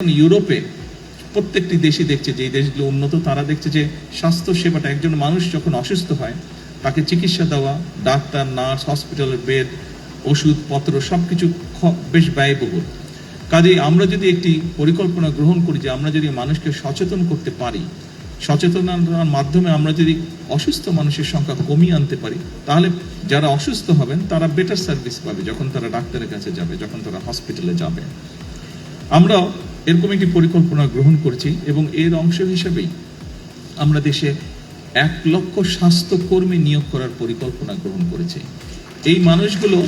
ইউরোপে প্রত্যেকটি দেশই দেখছে, যে দেশগুলো উন্নত তারা দেখছে যে স্বাস্থ্য সেবাটা, একজন মানুষ যখন অসুস্থ হয় তাকে চিকিৎসা দেওয়া, ডাক্তার, নার্স, হসপিটালের বেড, ওষুধপত্র সবকিছু বেশ ব্যয়বহুল। কাজেই আমরা যদি একটি পরিকল্পনা গ্রহণ করি যে আমরা যদি মানুষকে সচেতন করতে পারি, সচেতনতার মাধ্যমে আমরা যদি অসুস্থ মানুষের সংখ্যা কমিয়ে আনতে পারি, তাহলে যারা অসুস্থ হবেন তারা বেটার সার্ভিস পাবে যখন তারা ডাক্তারের কাছে যাবে, যখন তারা হসপিটালে যাবে। আমরা এরকম একটি পরিকল্পনা গ্রহণ করছি এবং এর অংশ হিসেবেই আমরা দেশে 1 লক্ষ স্বাস্থ্যকর্মী নিয়োগ করার পরিকল্পনা গ্রহণ করেছি। এই মানুষগুলো,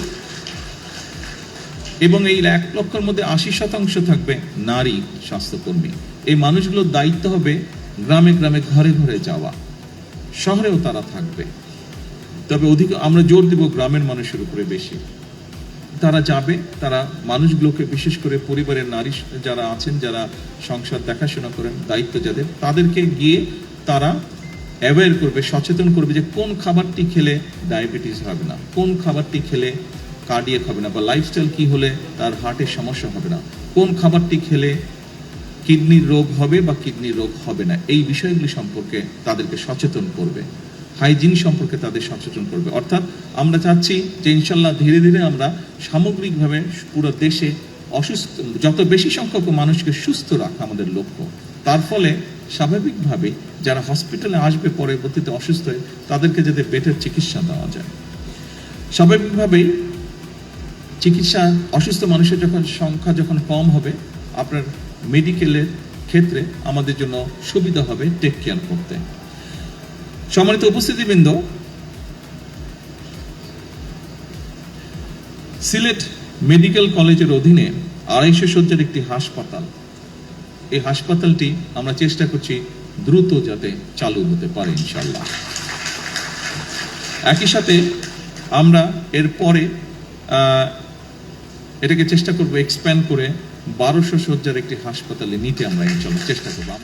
এবং এই 1 লক্ষের মধ্যে 80% থাকবে নারী স্বাস্থ্যকর্মী। এই মানুষগুলোর দায়িত্ব হবে গ্রামে গ্রামে, ঘরে ঘরে যাওয়া। শহরেও তারা থাকবে, তবে আমরা জোর দেব গ্রামের মানুষের উপরে বেশি। তারা যাবে, তারা মানুষগুলোকে, বিশেষ করে পরিবারের নারী যারা আছেন, যারা সংসার দেখাশোনা করেন, দায়িত্ব যাদের, তাদেরকে গিয়ে তারা অ্যাওয়্যার করবে, সচেতন করবে যে কোন খাবারটি খেলে ডায়াবেটিস হবে না, কোন খাবারটি খেলে কার্ডিয়াক হবে না, বা লাইফস্টাইল কি হলে তার হার্টের সমস্যা হবে না, কোন খাবারটি খেলে কিডনির রোগ হবে বা কিডনির রোগ হবে না। এই বিষয়গুলি সম্পর্কে তাদেরকে সচেতন করবে, হাইজিন সম্পর্কে তাদের সচেতন করবে। অর্থাৎ আমরা চাচ্ছি যে ইনশাল্লাহ ধীরে ধীরে আমরা সামগ্রিকভাবে পুরো দেশে যত বেশি সংখ্যক মানুষকে সুস্থ রাখা আমাদের লক্ষ্য। তার ফলে স্বাভাবিকভাবে যারা হসপিটালে আসবে পরবর্তীতে অসুস্থ হয়ে, তাদেরকে যাতে বেটার চিকিৎসা দেওয়া যায়। স্বাভাবিকভাবেই চিকিৎসা, অসুস্থ মানুষের সংখ্যা যখন কম হবে, আপনার মেডিকেলের ক্ষেত্রে আমাদের জন্য সুবিধা হবে টেক কেয়ার করতে। সম্মানিত উপস্থিতিবৃন্দ, সিলেট মেডিকেল কলেজের অধীনে 250 শয্যার একটি হাসপাতাল, এই হাসপাতালটি আমরা চেষ্টা করছি দ্রুত যাতে চালু হতে পারে ইনশাল্লাহ। একই সাথে আমরা এরপরে এটাকে চেষ্টা করব এক্সপ্যান্ড করে 1200 শয্যার একটি হাসপাতালে নিতে আমরা ইনশাল্লাহ চেষ্টা করবো।